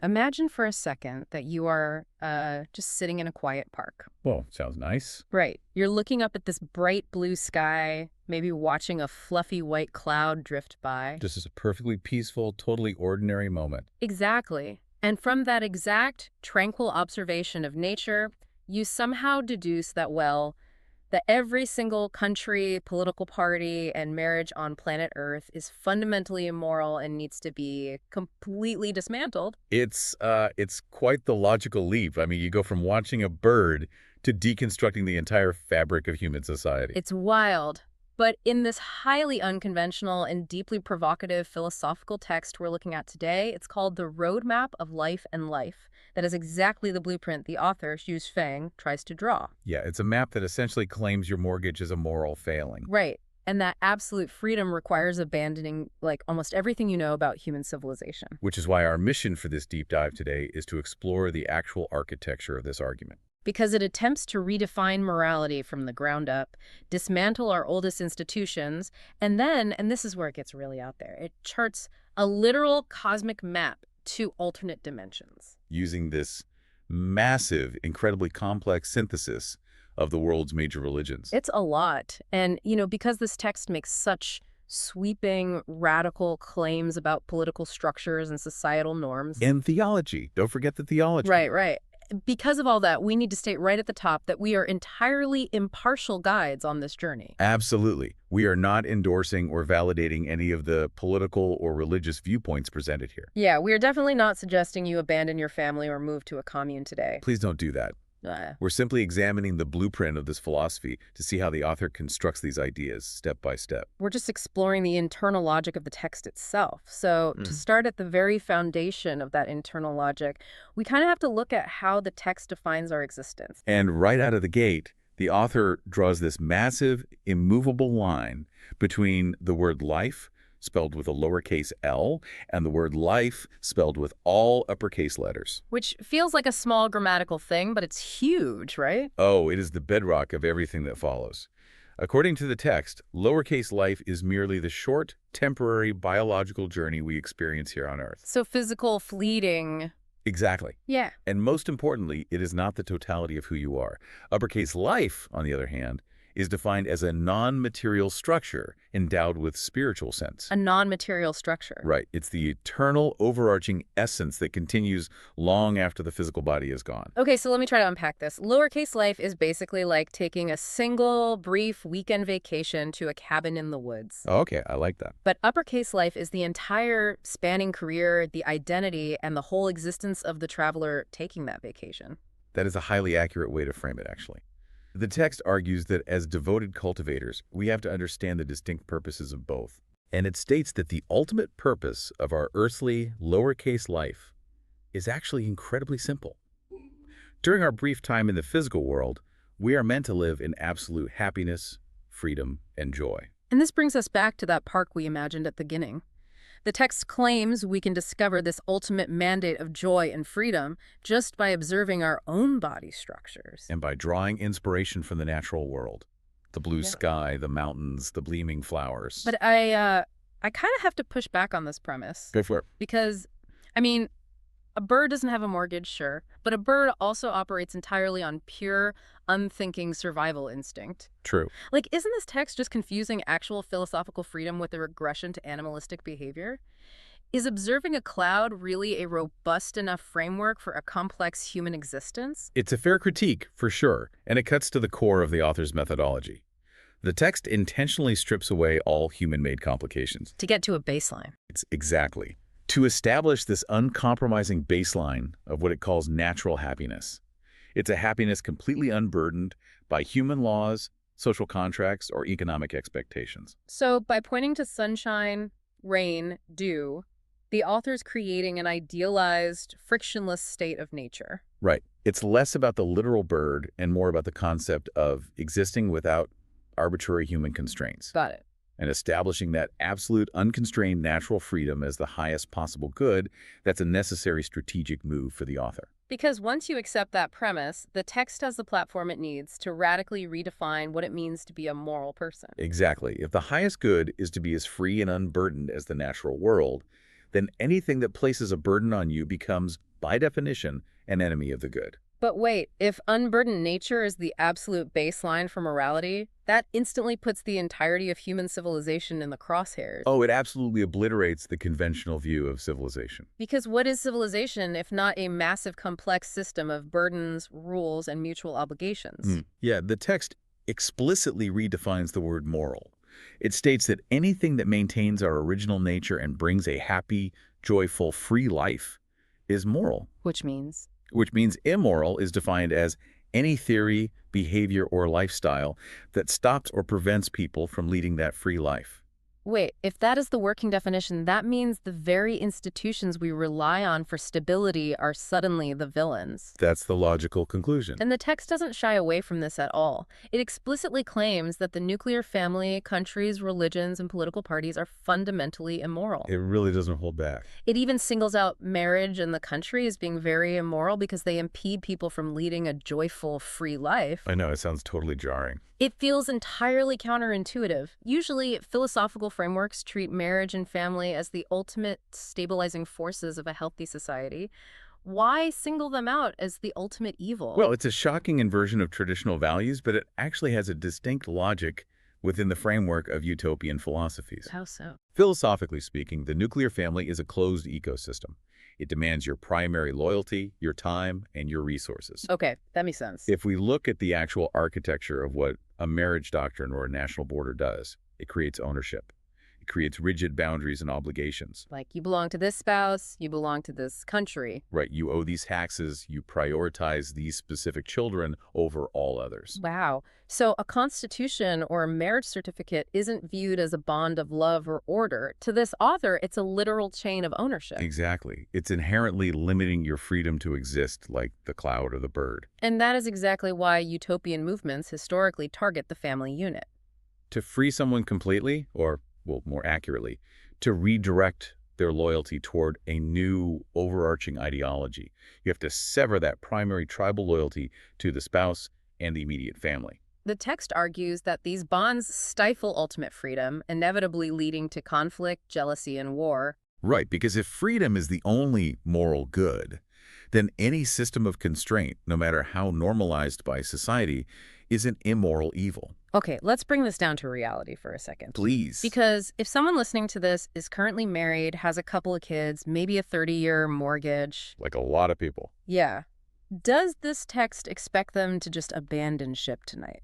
Imagine for a second that you are just sitting in a quiet park. Well, sounds nice. Right. You're looking up at this bright blue sky, maybe watching a fluffy white cloud drift by. Just as a perfectly peaceful, totally ordinary moment. Exactly. And from that exact tranquil observation of nature, you somehow deduce that, well, that every single country, political party, and marriage on planet Earth is fundamentally immoral and needs to be completely dismantled. It's quite the logical leap. I mean, you go from watching a bird to deconstructing the entire fabric of human society. It's wild. But in this highly unconventional and deeply provocative philosophical text we're looking at today, it's called The Roadmap of Life and Life. That is exactly the blueprint the author, Xu Feng, tries to draw. Yeah, it's a map that essentially claims your mortgage is a moral failing. Right. And that absolute freedom requires abandoning, like, almost everything you know about human civilization. Which is why our mission for this deep dive today is to explore the actual architecture of this argument. Because it attempts to redefine morality from the ground up, dismantle our oldest institutions, and then, and this is where it gets really out there, it charts a literal cosmic map to alternate dimensions. Using this massive, incredibly complex synthesis of the world's major religions. It's a lot. And, because this text makes such sweeping, radical claims about political structures and societal norms. And theology. Don't forget the theology. Right. Because of all that, we need to state right at the top that we are entirely impartial guides on this journey. Absolutely. We are not endorsing or validating any of the political or religious viewpoints presented here. Yeah, we are definitely not suggesting you abandon your family or move to a commune today. Please don't do that. We're simply examining the blueprint of this philosophy to see how the author constructs these ideas step by step. We're just exploring the internal logic of the text itself. So to start at the very foundation of that internal logic, we kind of have to look at how the text defines our existence. And right out of the gate, the author draws this massive, immovable line between the word life, spelled with a lowercase l, and the word life, spelled with all uppercase letters. Which feels like a small grammatical thing, but it's huge, right? Oh, it is the bedrock of everything that follows. According to the text, lowercase life is merely the short, temporary biological journey we experience here on Earth. So physical, fleeting. Exactly. Yeah. And most importantly, it is not the totality of who you are. Uppercase life, on the other hand, is defined as a non-material structure endowed with spiritual sense. A non-material structure. Right. It's the eternal, overarching essence that continues long after the physical body is gone. Okay, so let me try to unpack this. Lowercase life is basically like taking a single, brief weekend vacation to a cabin in the woods. Okay, I like that. But uppercase life is the entire spanning career, the identity, and the whole existence of the traveler taking that vacation. That is a highly accurate way to frame it, actually. The text argues that as devoted cultivators, we have to understand the distinct purposes of both. And it states that the ultimate purpose of our earthly, lowercase life is actually incredibly simple. During our brief time in the physical world, we are meant to live in absolute happiness, freedom, and joy. And this brings us back to that park we imagined at the beginning. The text claims we can discover this ultimate mandate of joy and freedom just by observing our own body structures. And by drawing inspiration from the natural world. The blue sky, the mountains, the gleaming flowers. But I kind of have to push back on this premise. Go for it. Because, a bird doesn't have a mortgage, sure, but a bird also operates entirely on pure, unthinking survival instinct. True. Like, isn't this text just confusing actual philosophical freedom with a regression to animalistic behavior? Is observing a cloud really a robust enough framework for a complex human existence? It's a fair critique, for sure, and it cuts to the core of the author's methodology. The text intentionally strips away all human-made complications. To get to a baseline. It's exactly. To establish this uncompromising baseline of what it calls natural happiness. It's a happiness completely unburdened by human laws, social contracts, or economic expectations. So by pointing to sunshine, rain, dew, the author's creating an idealized, frictionless state of nature. Right. It's less about the literal bird and more about the concept of existing without arbitrary human constraints. Got it. And establishing that absolute unconstrained natural freedom as the highest possible good, that's a necessary strategic move for the author. Because once you accept that premise, the text has the platform it needs to radically redefine what it means to be a moral person. Exactly. If the highest good is to be as free and unburdened as the natural world, then anything that places a burden on you becomes, by definition, an enemy of the good. But wait, if unburdened nature is the absolute baseline for morality, that instantly puts the entirety of human civilization in the crosshairs. Oh, it absolutely obliterates the conventional view of civilization. Because what is civilization if not a massive complex system of burdens, rules, and mutual obligations? Yeah, the text explicitly redefines the word moral. It states that anything that maintains our original nature and brings a happy, joyful, free life is moral. Which means? Which means immoral is defined as any theory, behavior, or lifestyle that stops or prevents people from leading that free life. Wait, if that is the working definition, that means the very institutions we rely on for stability are suddenly the villains. That's the logical conclusion. And the text doesn't shy away from this at all. It explicitly claims that the nuclear family, countries, religions, and political parties are fundamentally immoral. It really doesn't hold back. It even singles out marriage and the country as being very immoral because they impede people from leading a joyful, free life. I know, it sounds totally jarring. It feels entirely counterintuitive. Usually, philosophical frameworks treat marriage and family as the ultimate stabilizing forces of a healthy society. Why single them out as the ultimate evil? Well, it's a shocking inversion of traditional values, but it actually has a distinct logic within the framework of utopian philosophies. How so? Philosophically speaking, the nuclear family is a closed ecosystem. It demands your primary loyalty, your time, and your resources. Okay, that makes sense. If we look at the actual architecture of what a marriage doctrine or a national border does, it creates ownership. It creates rigid boundaries and obligations. Like, you belong to this spouse, you belong to this country. Right, you owe these taxes, you prioritize these specific children over all others. Wow. So a constitution or a marriage certificate isn't viewed as a bond of love or order. To this author, it's a literal chain of ownership. Exactly. It's inherently limiting your freedom to exist like the cloud or the bird. And that is exactly why utopian movements historically target the family unit. To free someone completely, or, well, more accurately, to redirect their loyalty toward a new overarching ideology. You have to sever that primary tribal loyalty to the spouse and the immediate family. The text argues that these bonds stifle ultimate freedom, inevitably leading to conflict, jealousy, and war. Right, because if freedom is the only moral good, then any system of constraint, no matter how normalized by society, is an immoral evil. Okay, let's bring this down to reality for a second. Please. Because if someone listening to this is currently married, has a couple of kids, maybe a 30-year mortgage. Like a lot of people. Yeah. Does this text expect them to just abandon ship tonight?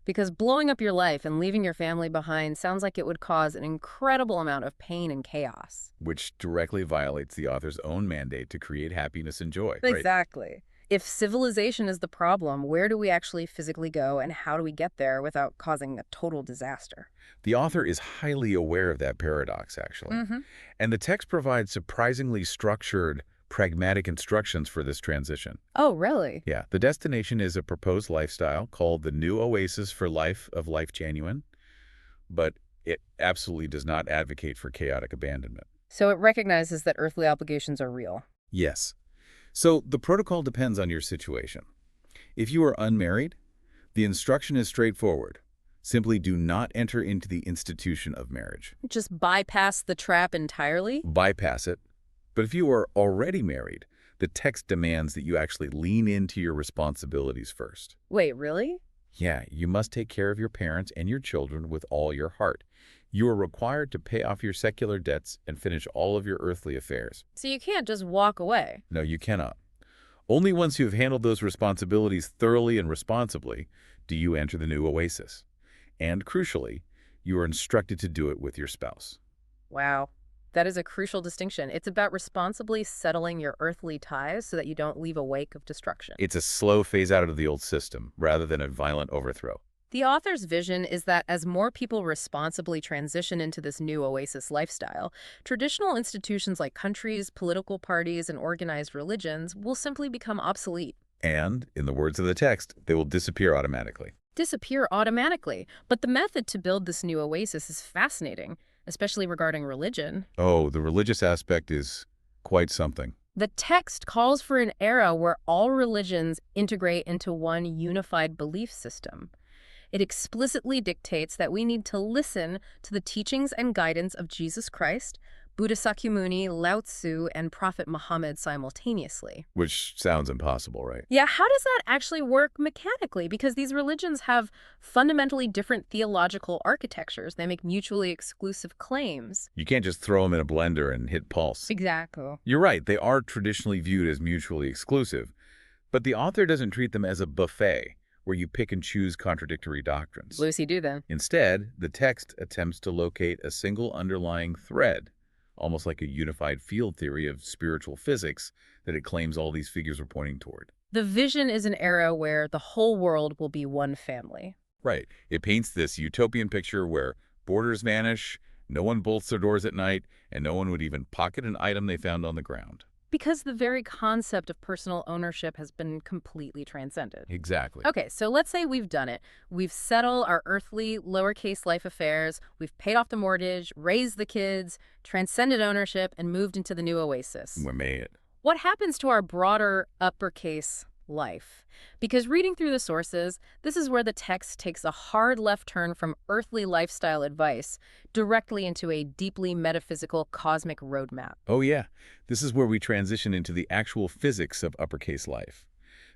Because blowing up your life and leaving your family behind sounds like it would cause an incredible amount of pain and chaos. Which directly violates the author's own mandate to create happiness and joy. Right? Exactly. If civilization is the problem, where do we actually physically go and how do we get there without causing a total disaster? The author is highly aware of that paradox, actually. And the text provides surprisingly structured, pragmatic instructions for this transition. Oh, really? Yeah, the destination is a proposed lifestyle called the New Oasis for Life of Lifechanyuan, but it absolutely does not advocate for chaotic abandonment. So it recognizes that earthly obligations are real. Yes. So the protocol depends on your situation. If you are unmarried, the instruction is straightforward. Simply do not enter into the institution of marriage. Just bypass the trap entirely? Bypass it. But if you are already married, the text demands that you actually lean into your responsibilities first. Wait, really? Yeah, you must take care of your parents and your children with all your heart. You are required to pay off your secular debts and finish all of your earthly affairs. So you can't just walk away. No, you cannot. Only once you have handled those responsibilities thoroughly and responsibly do you enter the new oasis. And crucially, you are instructed to do it with your spouse. Wow. That is a crucial distinction. It's about responsibly settling your earthly ties so that you don't leave a wake of destruction. It's a slow phase out of the old system rather than a violent overthrow. The author's vision is that as more people responsibly transition into this new oasis lifestyle, traditional institutions like countries, political parties, and organized religions will simply become obsolete. And, in the words of the text, they will disappear automatically. Disappear automatically. But the method to build this new oasis is fascinating, especially regarding religion. Oh, the religious aspect is quite something. The text calls for an era where all religions integrate into one unified belief system. It explicitly dictates that we need to listen to the teachings and guidance of Jesus Christ, Buddha Sakyamuni, Lao Tzu, and Prophet Muhammad simultaneously. Which sounds impossible, right? Yeah, how does that actually work mechanically? Because these religions have fundamentally different theological architectures. They make mutually exclusive claims. You can't just throw them in a blender and hit pulse. Exactly. You're right, they are traditionally viewed as mutually exclusive, but the author doesn't treat them as a buffet where you pick and choose contradictory doctrines. Lucy do then. Instead, the text attempts to locate a single underlying thread, almost like a unified field theory of spiritual physics that it claims all these figures are pointing toward. The vision is an era where the whole world will be one family. Right. It paints this utopian picture where borders vanish, no one bolts their doors at night, and no one would even pocket an item they found on the ground. Because the very concept of personal ownership has been completely transcended. Exactly. Okay, so let's say we've done it. We've settled our earthly, lowercase life affairs. We've paid off the mortgage, raised the kids, transcended ownership, and moved into the new oasis. We made it. What happens to our broader uppercase life? Because reading through the sources, this is where the text takes a hard left turn from earthly lifestyle advice directly into a deeply metaphysical cosmic roadmap. Oh yeah, this is where we transition into the actual physics of uppercase life.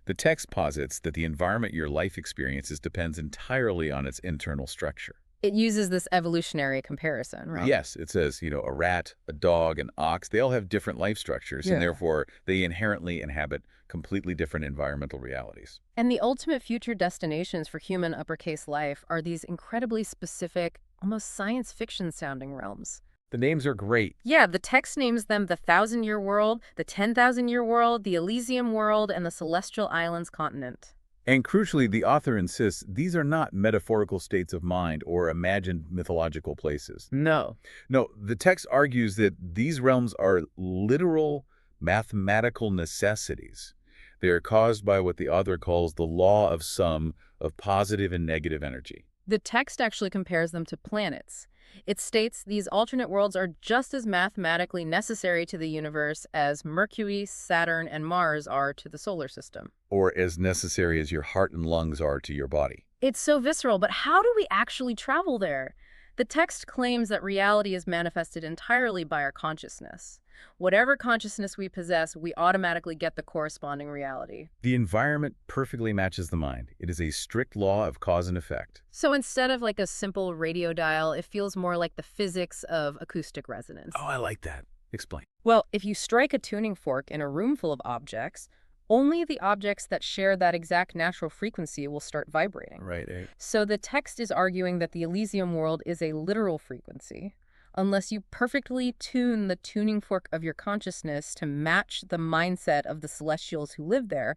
The text posits that the environment your life experiences depends entirely on its internal structure. It uses this evolutionary comparison, right? Yes, it says, a rat, a dog, an ox, they all have different life structures, Yeah. and therefore they inherently inhabit completely different environmental realities. And the ultimate future destinations for human uppercase life are these incredibly specific, almost science fiction sounding realms. The names are great. Yeah, the text names them the 1,000-year world, the 10,000-year world, the Elysium world, and the Celestial Islands continent. And crucially, the author insists these are not metaphorical states of mind or imagined mythological places. No. No, the text argues that these realms are literal mathematical necessities. They are caused by what the author calls the law of sum of positive and negative energy. The text actually compares them to planets. It states these alternate worlds are just as mathematically necessary to the universe as Mercury, Saturn, and Mars are to the solar system. Or as necessary as your heart and lungs are to your body. It's so visceral, but how do we actually travel there? The text claims that reality is manifested entirely by our consciousness. Whatever consciousness we possess, we automatically get the corresponding reality. The environment perfectly matches the mind. It is a strict law of cause and effect. So instead of like a simple radio dial, it feels more like the physics of acoustic resonance. Oh, I like that. Explain. Well, if you strike a tuning fork in a room full of objects, only the objects that share that exact natural frequency will start vibrating. Right. So the text is arguing that the Elysium world is a literal frequency. Unless you perfectly tune the tuning fork of your consciousness to match the mindset of the celestials who live there,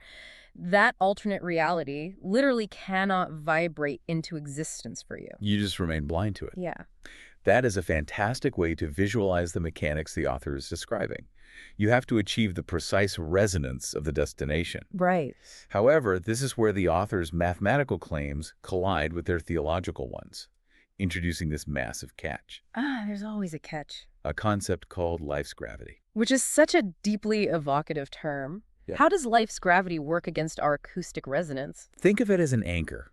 that alternate reality literally cannot vibrate into existence for you. You just remain blind to it. Yeah. That is a fantastic way to visualize the mechanics the author is describing. You have to achieve the precise resonance of the destination. Right. However, this is where the author's mathematical claims collide with their theological ones, introducing this massive catch. There's always a catch. A concept called life's gravity. Which is such a deeply evocative term. Yeah. How does life's gravity work against our acoustic resonance? Think of it as an anchor.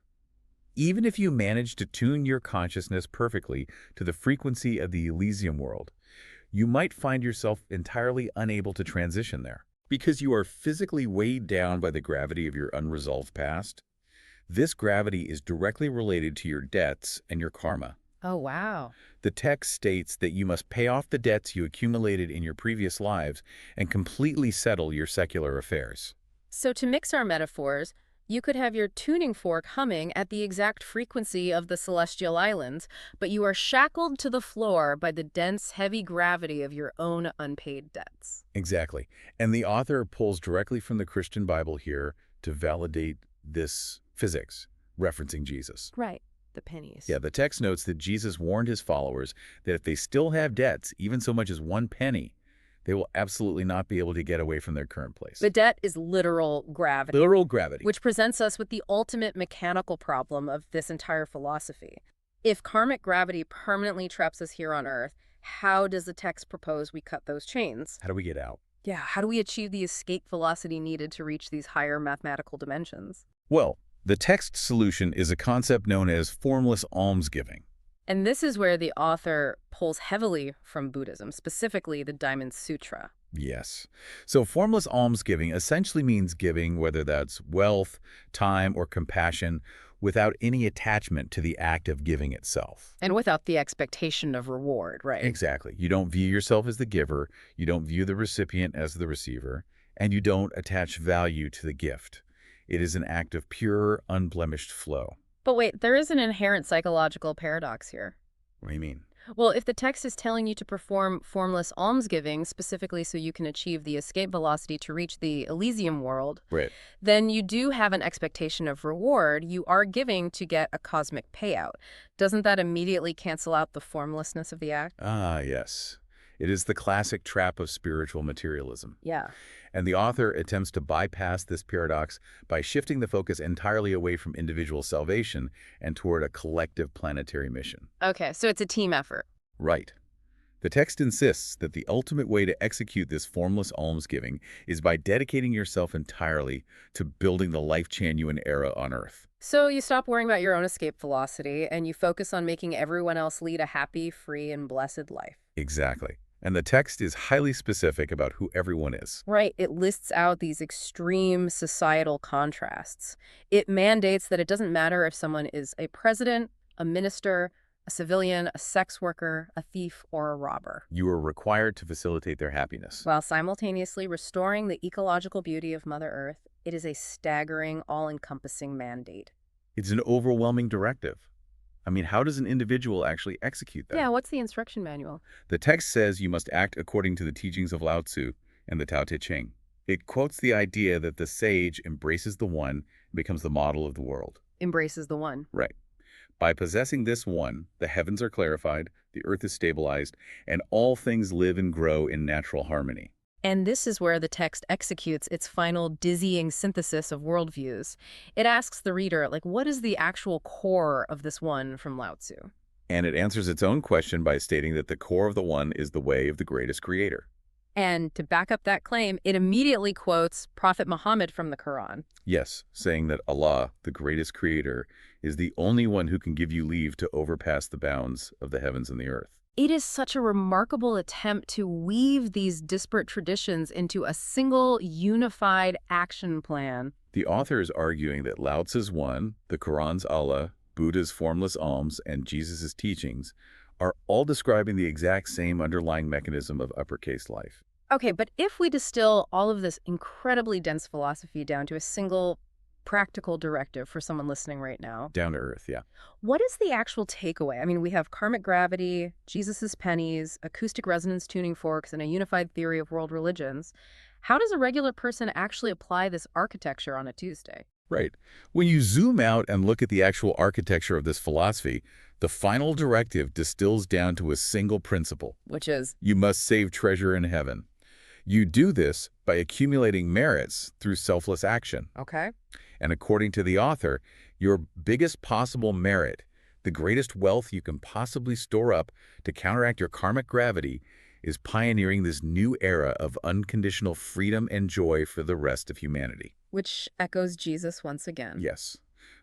Even if you manage to tune your consciousness perfectly to the frequency of the Elysium world, you might find yourself entirely unable to transition there because you are physically weighed down by the gravity of your unresolved past. This gravity is directly related to your debts and your karma. Oh, wow. The text states that you must pay off the debts you accumulated in your previous lives and completely settle your secular affairs. So to mix our metaphors, you could have your tuning fork humming at the exact frequency of the Celestial Islands, but you are shackled to the floor by the dense, heavy gravity of your own unpaid debts. Exactly. And the author pulls directly from the Christian Bible here to validate this physics, referencing Jesus. Right. The pennies. Yeah, the text notes that Jesus warned his followers that if they still have debts, even so much as 1 penny, they will absolutely not be able to get away from their current place. The debt is literal gravity. Literal gravity. Which presents us with the ultimate mechanical problem of this entire philosophy. If karmic gravity permanently traps us here on Earth, how does the text propose we cut those chains? How do we get out? Yeah, how do we achieve the escape velocity needed to reach these higher mathematical dimensions? Well, the text solution is a concept known as formless almsgiving. And this is where the author pulls heavily from Buddhism, specifically the Diamond Sutra. Yes. So formless almsgiving essentially means giving, whether that's wealth, time, or compassion, without any attachment to the act of giving itself. And without the expectation of reward, right? Exactly. You don't view yourself as the giver, you don't view the recipient as the receiver, and you don't attach value to the gift. It is an act of pure, unblemished flow. But wait, there is an inherent psychological paradox here. What do you mean? Well, if the text is telling you to perform formless almsgiving, specifically so you can achieve the escape velocity to reach the Elysium world, Right. then you do have an expectation of reward. You are giving to get a cosmic payout. Doesn't that immediately cancel out the formlessness of the act? Ah, yes. It is the classic trap of spiritual materialism. Yeah. And the author attempts to bypass this paradox by shifting the focus entirely away from individual salvation and toward a collective planetary mission. Okay, so it's a team effort. Right. The text insists that the ultimate way to execute this formless almsgiving is by dedicating yourself entirely to building the Lifechanyuan era on Earth. So you stop worrying about your own escape velocity and you focus on making everyone else lead a happy, free, and blessed life. Exactly. And the text is highly specific about who everyone is. Right. It lists out these extreme societal contrasts. It mandates that it doesn't matter if someone is a president, a minister, a civilian, a sex worker, a thief, or a robber, You are required to facilitate their happiness. while simultaneously restoring the ecological beauty of Mother Earth. It is a staggering, all-encompassing mandate. It's an overwhelming directive. I mean, how does an individual actually execute that? Yeah, what's the instruction manual? The text says you must act according to the teachings of Lao Tzu and the Tao Te Ching. It quotes the idea that the sage embraces the one and becomes the model of the world. Embraces the one. Right. By possessing this one, the heavens are clarified, the earth is stabilized, and all things live and grow in natural harmony. And this is where the text executes its final dizzying synthesis of worldviews. It asks the reader, like, what is the actual core of this one from Lao Tzu? And it answers its own question by stating that the core of the one is the way of the greatest creator. And to back up that claim, it immediately quotes Prophet Muhammad from the Quran. Yes, saying that Allah, the greatest creator, is the only one who can give you leave to overpass the bounds of the heavens and the earth. It is such a remarkable attempt to weave these disparate traditions into a single, unified action plan. The author is arguing that Lao Tzu's one, the Quran's Allah, Buddha's formless alms, and Jesus' teachings are all describing the exact same underlying mechanism of uppercase life. Okay, but if we distill all of this incredibly dense philosophy down to a single practical directive for someone listening right now, Down to earth, yeah. what is the actual takeaway? I mean, we have karmic gravity, Jesus's pennies, acoustic resonance tuning forks, and a unified theory of world religions. How does a regular person actually apply this architecture on a Tuesday? Right. When you zoom out and look at the actual architecture of this philosophy, the final directive distills down to a single principle. Which is, You must save treasure in heaven. You do this by accumulating merits through selfless action. okay, And according to the author, your biggest possible merit, the greatest wealth you can possibly store up to counteract your karmic gravity, is pioneering this new era of unconditional freedom and joy for the rest of humanity. which echoes Jesus once again. Yes.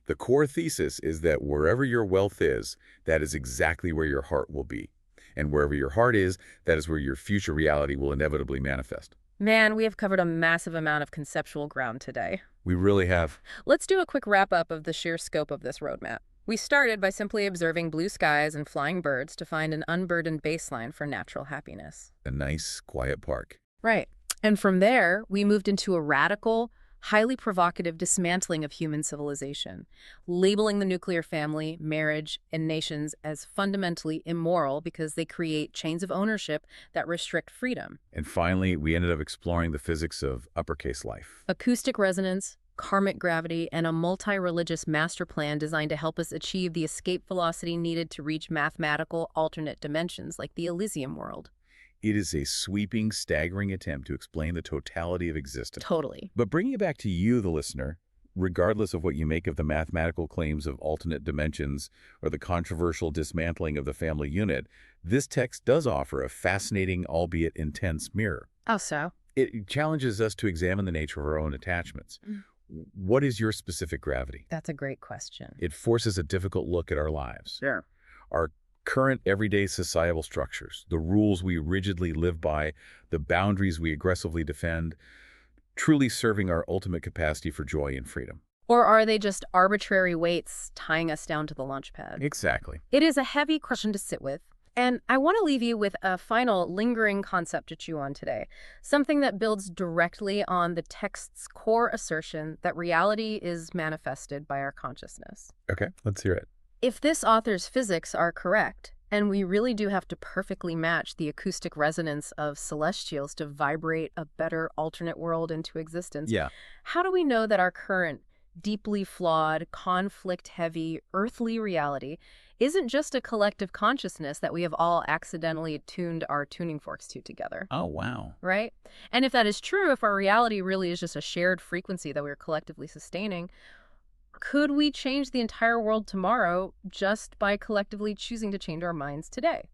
The core thesis is that wherever your wealth is, that is exactly where your heart will be. And wherever your heart is, that is where your future reality will inevitably manifest. Man, we have covered a massive amount of conceptual ground today. We really have. Let's do a quick wrap-up of the sheer scope of this roadmap. We started by simply observing blue skies and flying birds to find an unburdened baseline for natural happiness. A nice, quiet park. Right. And from there, we moved into a radical, highly provocative dismantling of human civilization, labeling the nuclear family, marriage, and nations as fundamentally immoral because they create chains of ownership that restrict freedom. And finally, we ended up exploring the physics of uppercase life. Acoustic resonance, karmic gravity, and a multi-religious master plan designed to help us achieve the escape velocity needed to reach mathematical alternate dimensions like the Elysium world. It is a sweeping, staggering attempt to explain the totality of existence. Totally. But bringing it back to you, the listener, regardless of what you make of the mathematical claims of alternate dimensions or the controversial dismantling of the family unit, this text does offer a fascinating, albeit intense mirror. Oh, so? It challenges us to examine the nature of our own attachments. What is your specific gravity? That's a great question. It forces a difficult look at our lives. Sure. Our current everyday societal structures, the rules we rigidly live by, the boundaries we aggressively defend, truly serving our ultimate capacity for joy and freedom. Or are they just arbitrary weights tying us down to the launch pad? Exactly. It is a heavy question to sit with. And I want to leave you with a final lingering concept to chew on today, something that builds directly on the text's core assertion that reality is manifested by our consciousness. Okay, let's hear it. If this author's physics are correct, and we really do have to perfectly match the acoustic resonance of celestials to vibrate a better alternate world into existence, Yeah. how do we know that our current, deeply flawed, conflict-heavy, earthly reality isn't just a collective consciousness that we have all accidentally tuned our tuning forks to together, Oh, wow. right? And if that is true, if our reality really is just a shared frequency that we're collectively sustaining, could we change the entire world tomorrow just by collectively choosing to change our minds today?